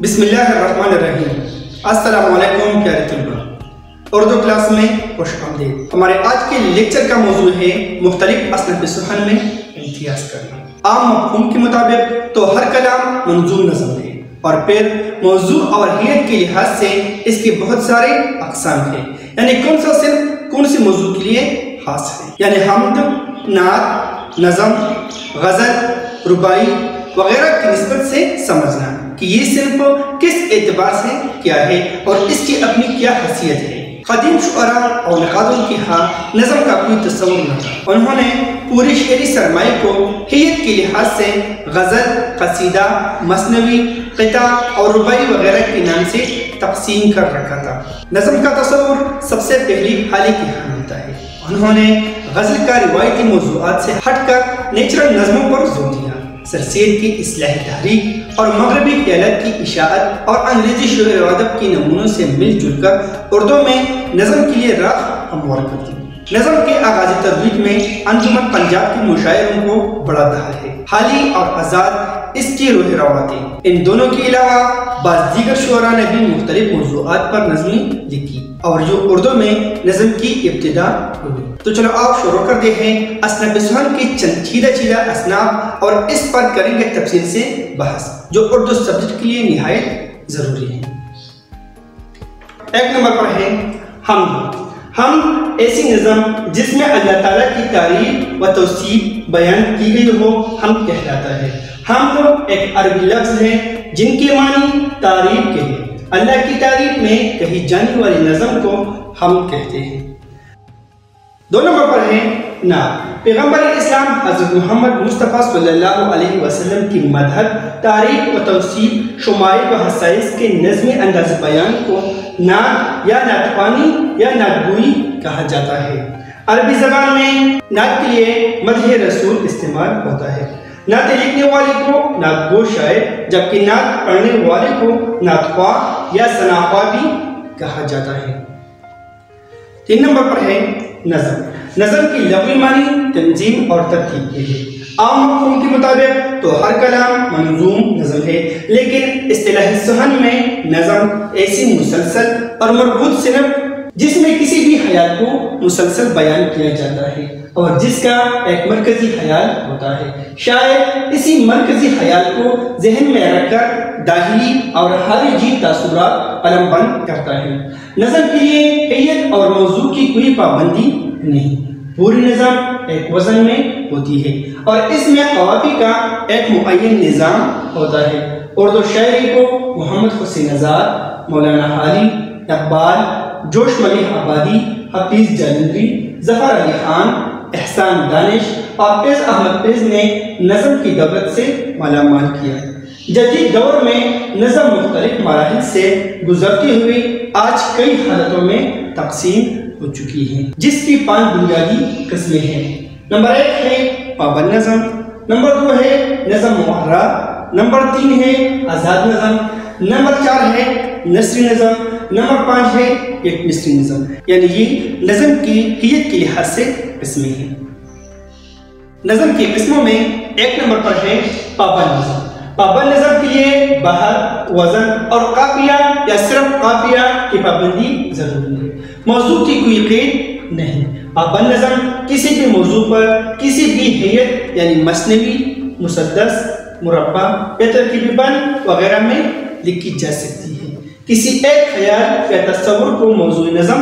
بسم اللہ الرحمن الرحیم۔ السلام علیکم پیارے طلباء، اردو کلاس میں خوش آمدید۔ ہمارے آج کے لیکچر کا موضوع ہے مختلف اصناف سخن میں امتیاز کرنا۔ عام مفہوم کے مطابق تو ہر کلام منظوم نظم ہے، اور پھر موضوع اور حیت کے لحاظ سے اس کے بہت سارے اقسام ہیں، یعنی کون سا صرف کون سے موضوع کے لیے خاص ہے، یعنی حمد، نعت، نظم، غزل، رباعی وغیرہ کی نسبت سے سمجھنا کہ یہ صرف کس اعتبار سے کیا ہے اور اس کی اپنی کیا حیثیت ہے۔ قدیم شعراء اور نقادوں کی ہاں نظم کا کوئی تصور نہ تھا۔ انہوں نے پوری شعری سرمایہ کو حیت کے لحاظ سے غزل، قصیدہ، مثنوی، قطع اور رباعی وغیرہ کے نام سے تقسیم کر رکھا تھا۔ نظم کا تصور سب سے پہلی حالی کی ہاں ملتا ہے۔ انہوں نے غزل کا روایتی موضوعات سے ہٹ کر نیچرل نظموں پر زور دیا۔ سر سید کی اصلاحی تحریک اور مغربی خیالات کی اشاعت اور انگریزی شعر و ادب کے نمونوں سے مل جل کر اردو میں نظم کے لیے راہ ہموار کر دی۔ نظم کے آغازی ترویج میں انجمن پنجاب کے مشاعروں کو بڑا دخل ہے۔ حالی اور آزاد اس کی روح رواتیں، ان دونوں کے علاوہ بعض دیگر شعراء نے بھی مختلف موضوعات پر نظمیں لکھی اور جو اردو میں نظم کی ابتدا ہوئی۔ تو چلو آپ شروع کرتے ہیں اصناف سخن کی چند چیدہ اصناف، اور اس پر کریں گے تفصیل سے بحث جو اردو سبجیکٹ کے لیے نہایت ضروری ہے۔ ایک نمبر پر ہے حمد۔ حمد ایسی نظم جس میں اللہ تعالیٰ کی تعریف و توصیف بیان کی گئی ہو حمد کہلاتا ہے۔ حمد ایک عربی لفظ ہے جن کے معنی تعریف کے ہیں۔ اللہ کی تعریف میں کہی جانے والی نظم کو حمد کہتے ہیں۔ دو نمبر پر ہے نعت۔ پیغمبر اسلام حضرت محمد مصطفیٰ صلی اللہ علیہ وسلم کی مدحت، تعریف و توصیف، شمائل و خصائص کے نظمی انداز بیان کو نعت یا نعت خوانی یا نعت گوئی کہا جاتا ہے۔ عربی زبان میں نعت کے لیے مدح رسول استعمال ہوتا ہے۔ نعت لکھنے والے کو نعت گو شاعر، جبکہ نعت پڑھنے والے کو نعت خواہ یا ثنا خواہ بھی کہا جاتا ہے۔ تین نمبر پر ہے نظم۔ نظم کی لغوی معنی تنظیم اور ترتیب کے ہے۔ عام مفہوم کے مطابق تو ہر کلام منظوم نظم ہے، لیکن اصطلاح سخن میں نظم ایسی مسلسل اور مربوط صنف جس میں کسی بھی خیال کو مسلسل بیان کیا جاتا ہے اور جس کا ایک مرکزی خیال ہوتا ہے۔ شاعر اسی مرکزی خیال کو ذہن میں رکھ کر داخلی اور خارجی تاثرات قلم بند کرتا ہے۔ نظم کے لیے حیت اور موضوع کی کوئی پابندی نہیں، پوری نظم ایک وزن میں ہوتی ہے اور اس میں قوافی کا ایک معین نظام ہوتا ہے۔ اردو شاعری کو محمد حسین آزاد، مولانا حالی، اقبال، جوش ملیح آبادی، حفیظ جالندری، ظفر علی خان، احسان دانش اور فیض احمد فیض نے نظم کی دولت سے مالا مال کیا۔ جدید دور میں نظم مختلف مراحل سے گزرتی ہوئی آج کئی حالتوں میں تقسیم ہو چکی ہے، جس کی 5 بنیادی قسمیں ہیں۔ نمبر 1 ہے پابند نظم، نمبر 2 ہے نظم معرہ، نمبر 3 ہے آزاد نظم، نمبر 4 ہے نثری نظم، نمبر 5 ہے ایک مصری نظم، یعنی یہ نظم کی حیت کے لحاظ سے قسمیں ہیں۔ نظم کی قسموں میں 1 نمبر پر ہے پابند نظم۔ پابند نظم کے لیے بحر، وزن اور قافیہ یا صرف قافیہ کی پابندی ضروری ہے، موضوع کی کوئی قید نہیں۔ پابند نظم کسی بھی موضوع پر کسی بھی حیت یعنی مثنوی، مسدس، مربع یا ترکیبی بند وغیرہ میں لکھی جا سکتی ہے۔ کسی ایک خیال یا تصور کو موضوع نظم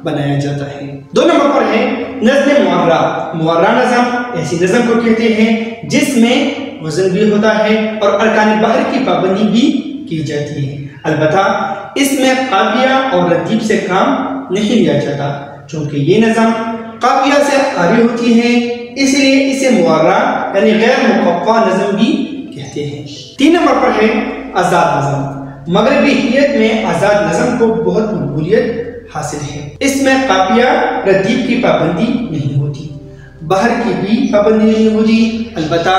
بنایا جاتا ہے۔ 2 نمبر پر ہے نظم معرہ۔ معرہ نظم ایسی نظم کو کہتے ہیں جس میں وزن بھی ہوتا ہے اور ارکان بحر کی پابندی بھی کی جاتی ہے، البتہ اس میں قافیہ اور ردیف سے کام نہیں لیا جاتا، چونکہ یہ نظم قافیہ سے عاری ہوتی ہے، اس لیے اسے معرہ یعنی غیر مقفع نظم بھی کہتے ہیں۔ 3 نمبر پر ہے آزاد نظم۔ مغربی حیت میں آزاد نظم کو بہت مقبولیت حاصل ہے۔ اس میں قافیہ ردیف کی پابندی نہیں ہوتی، بحر کی بھی پابندی نہیں ہوتی، البتہ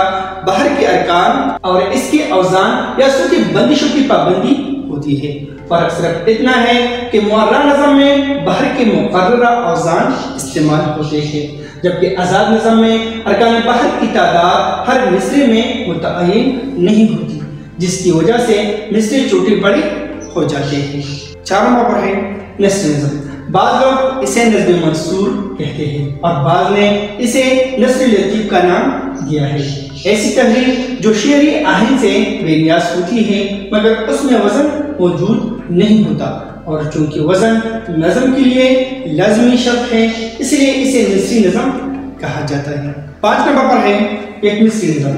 بحر کے ارکان اور اس کے اوزان یا صوتی بندشوں کی پابندی ہوتی ہے۔ فرق صرف اتنا ہے کہ معرہ نظم میں بحر کے مقررہ اوزان استعمال ہوتے ہیں، جبکہ آزاد نظم میں ارکان بحر کی تعداد ہر مصرے میں متعین نہیں ہوتی۔ جس کی وجہ سے مصرعی چھوٹی بڑی ہو جاتے ہیں۔ 4 نمبر پر ہے نثری نظم۔ بعض لوگ اسے نظم منثور کہتے ہیں اور بعض نے اسے نثر لطیف کا نام دیا ہے۔ ایسی تحریر جو شعری آہنگ سے بے نیاز ہوتی ہے مگر اس میں وزن موجود نہیں ہوتا، اور چونکہ وزن نظم کے لیے لازمی شرط ہے اس لیے اسے نثری نظم کہا جاتا ہے۔ 5 نمبر پر ہے ایک مصری نظم۔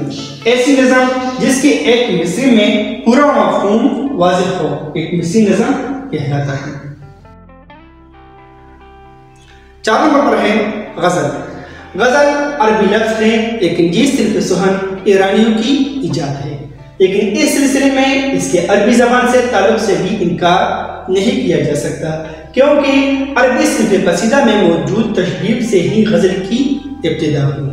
ایسی نظم جس کے ایک مصرے میں پورا مفہوم واضح ہو ایک مصری نظم کہلاتا ہے۔ 4 نمبر پر ہے غزل۔ غزل عربی لفظ ہے لیکن یہ صرف سخن ایرانیوں کی ایجاد ہے، لیکن اس سلسلے میں اس کے عربی زبان سے تعلق سے بھی انکار نہیں کیا جا سکتا، کیونکہ عربی صنف قصیدہ میں موجود تشبیب سے ہی غزل کی ابتدا ہوئی۔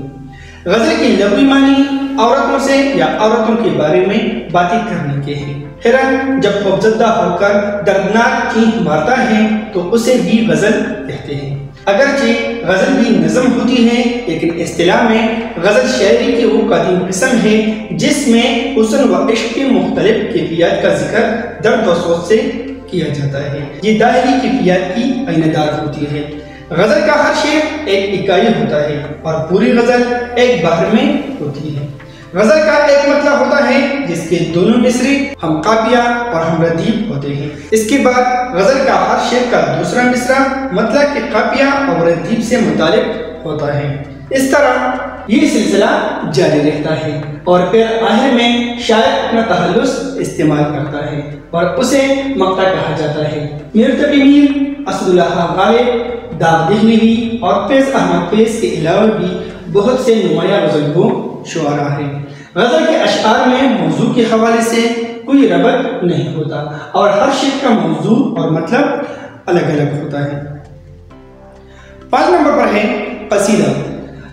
غزل کی لغوی معنی عورتوں سے یا عورتوں کے بارے میں باتیں کرنے کے ہیں۔ ہرن جب خوفزدہ ہو کر دردناک چیخ مارتا ہے تو اسے بھی غزل کہتے ہیں۔ اگرچہ غزل بھی نظم ہوتی ہے لیکن اصطلاح میں غزل شاعری کی وہ قدیم قسم ہے جس میں حسن و عشق کے مختلف کیفیات کا ذکر درد و سوز سے کیا جاتا ہے۔ یہ داخلی کیفیات کی عینیدار ہوتی ہے۔ غزل کا ہر شعر ایک اکائی ہوتا ہے اور پوری غزل ایک بحر میں ہوتی ہے۔ غزل کا ایک مطلع ہوتا ہے جس کے دونوں مصرے ہم قافیہ اور ہم ردیف ہوتے ہیں۔ اس کے بعد غزل کا ہر شعر کا دوسرا مصرع مطلع کے قافیہ اور ردیف سے متعلق ہوتا ہے۔ اس طرح یہ سلسلہ جاری رہتا ہے اور پھر آخر میں شاعر اپنا تخلص استعمال کرتا ہے اور اسے مقطع کہا جاتا ہے۔ میر تقی میر، اسد اللہ غالب، داغ دہلوی اور فیض احمد فیض کے علاوہ بھی بہت سے نمایاں غزل گو شعراء ہیں۔ غزل کے اشعار میں موضوع کے حوالے سے کوئی ربط نہیں ہوتا اور ہر شعر کا موضوع اور مطلب الگ الگ ہوتا ہے۔ 5 نمبر پر ہے قصیدہ۔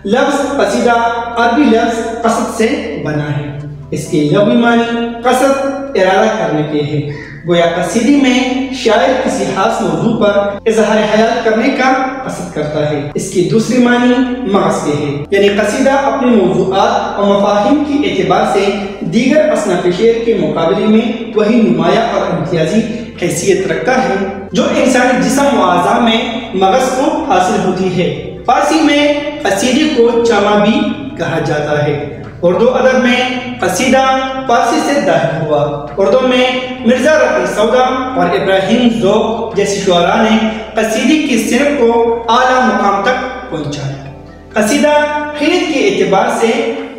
لفظ قصیدہ عربی لفظ قصد سے بنا ہے۔ اس کے لغوی معنی قصد ارادہ کرنے کے ہیں، گویا قصیدے میں شاعر کسی خاص موضوع پر اظہار خیال کرنے کا قصد کرتا ہے۔ اس کی دوسری معنی مغز کے ہے، یعنی قصیدہ اپنے موضوعات اور مفاہیم کی اعتبار سے دیگر اصناف شعر کے مقابلے میں وہی نمایاں اور امتیازی حیثیت رکھتا ہے جو انسانی جسم و اعضاء میں مغز کو حاصل ہوتی ہے۔ فارسی میں قصیدے کو چامہ بھی کہا جاتا ہے۔ اردو ادب میں قصیدہ فارسی سے داخل ہوا۔ اردو میں مرزا رفیع سودا اور ابراہیم ذوق جیسے شعراء نے قصیدے کی صنف کو اعلیٰ مقام تک پہنچایا۔ قصیدہ خیرت کے اعتبار سے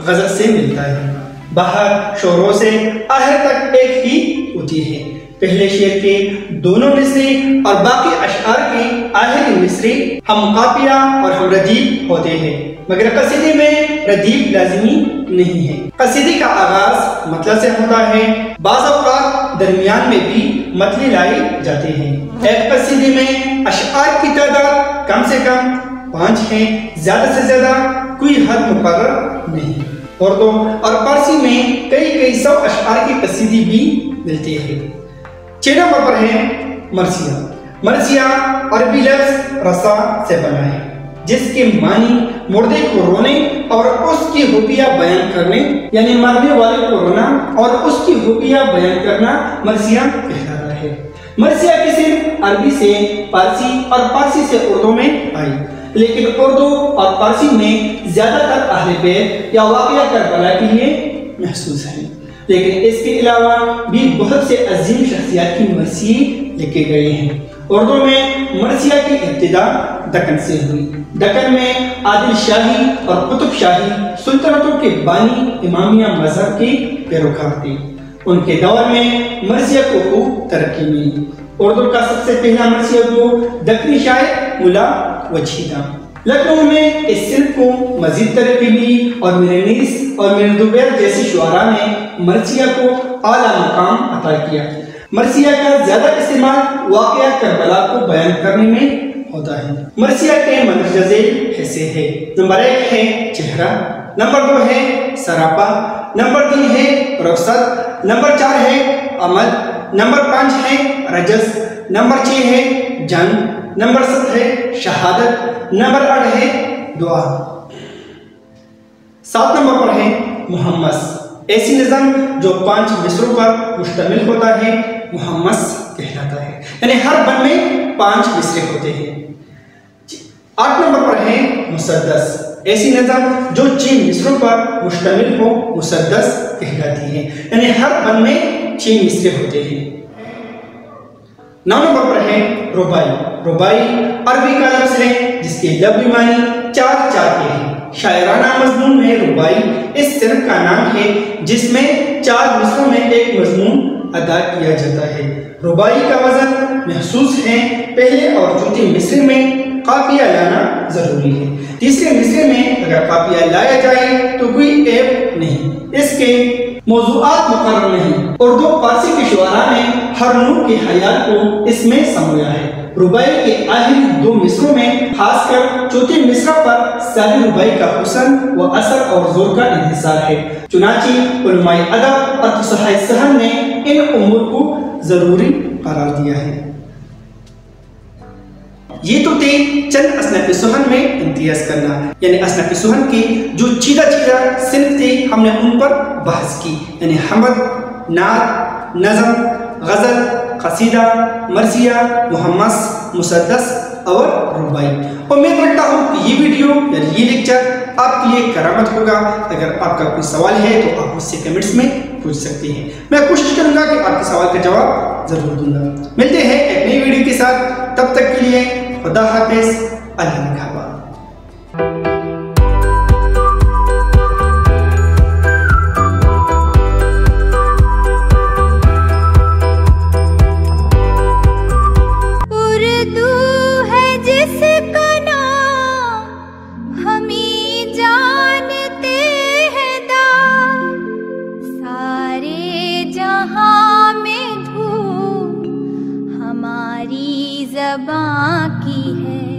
غزل سے ملتا ہے۔ بہر شعروں سے آخر تک ایک ہی ہوتی ہے۔ پہلے شعر کے دونوں مصرے اور باقی اشعار کے آخری مصرے ہم قافیہ اور ہم ردیف ہوتے ہیں، مگر قصیدے میں ردیف لازمی نہیں ہے۔ قصیدے کا آغاز مطلع سے ہوتا ہے، بعض اوقات درمیان میں بھی مطلع لائے جاتے ہیں۔ ایک قصیدے میں اشعار کی تعداد کم سے کم 5 ہے، زیادہ سے زیادہ کوئی حد مقرر نہیں۔ اردو اور فارسی میں کئی 100 اشعار کی قصیدے بھی ملتے ہیں۔ 6 نمبر پر ہے مرثیہ۔ مرثیہ عربی لفظ رسا سے بنا ہے جس کے معنی مردے کو رونے اور اس کی خوبیاں بیان کرنے، یعنی مرنے والے کو رونا اور اس کی خوبیاں بیان کرنا مرثیہ کہلاتا ہے۔ مرثیہ کی صرف عربی سے فارسی اور فارسی سے اردو میں آئی، لیکن اردو اور فارسی میں زیادہ تر اہل بیت یا واقعہ کربلا کے لیے محسوس ہے، لیکن اس کے علاوہ بھی بہت سے عظیم شخصیات کی مرثیے لکھے گئے ہیں۔ اردو میں مرثیہ کی ابتدا دکن سے ہوئی۔ دکن میں عادل شاہی اور قطب شاہی سلطنتوں کے بانی امامیہ مذہب کے پیروکار تھے۔ ان کے دور میں مرثیہ کو خوب ترقی ملی۔ اردو کا سب سے پہلا مرثیہ گو دکنی شاعر ملا وجہی تھا۔ لکھنؤ میں اس صنف کو مزید ترقی ملی اور میر نیس اور میر زبیر جیسی شعراء نے مرثیہ کو اعلیٰ مقام عطا کیا۔ مرثیہ کا زیادہ استعمال واقعہ کربلا کو بیان کرنے میں ہوتا ہے۔ مرثیہ کے مندرجہ ذیل حصے ہیں۔ نمبر 1 ہے چہرہ، نمبر 2 ہے سراپا، نمبر 3 ہے رخصت، نمبر 4 ہے عمل، نمبر 5 ہے رجس، نمبر 6 ہے جنگ، نمبر 7 ہے شہادت، نمبر 8 ہے دعا۔ 7 نمبر پر ہے محمس۔ ایسی نظم جو 5 مصروں پر مشتمل ہوتا ہے وہ حمص کہلاتا ہے، یعنی ہر بند میں 5 مصرے ہوتے ہیں۔ 8 نمبر پر ہے مسدس، ایسی نظم جو 6 مصروں پر مشتمل ہو مسدس کہلاتی ہے، یعنی ہر بند میں 6 مصرے ہوتے ہیں۔ 9 نمبر پر ہے ربائی، ربائی عربی کا لفظ ہے جس کے لفظی معنی 4 کے ہیں۔ شاعرانہ مضمون میں ربائی اس صنف کا نام ہے جس میں 4 مصروں میں ایک مضمون ادا کیا جاتا ہے۔ ربائی کا وزن محسوس ہے، پہلے اور چوتھے مصرے میں قافیہ لانا ضروری ہے، تیسرے مصرے میں اگر قافیہ لایا جائے تو کوئی عیب نہیں، اس کے موضوعات مقرر نہیں۔ اردو فارسی کے شعراء نے ہر نوع کے خیال کو اس میں سمویا ہے۔ ربائی کے آخری 2 مصروں میں خاص کر چوتھے مصرع پر ساری ربائی کا حسن و اثر اور زور کا انحصار ہے، چنانچہ علماء ادب اور فصحاء صحن نے ان امور کو ضروری قرار دیا ہے۔ یہ تو تھے چند اصناف صحن میں امتیاز کرنا، یعنی اصناف صحن کی جو چیدہ صنف تھے ہم نے ان پر بحث کی، یعنی حمد، نعت، نظم، غزل، قصیدہ، مرثیہ، محمص، مسدس اور ربائی۔ امید رکھتا ہوں کہ یہ ویڈیو یعنی یہ لیکچر آپ کے لیے کرامت ہوگا۔ اگر آپ کا کوئی سوال ہے تو آپ مجھ سے کمنٹس میں پوچھ سکتے ہیں، میں کوشش کروں گا کہ آپ کے سوال کا جواب ضرور دوں گا۔ ملتے ہیں ایک نئی ویڈیو کے ساتھ، تب تک کے لیے خدا حافظ، اللہ نگہبان۔ زباں کی ہے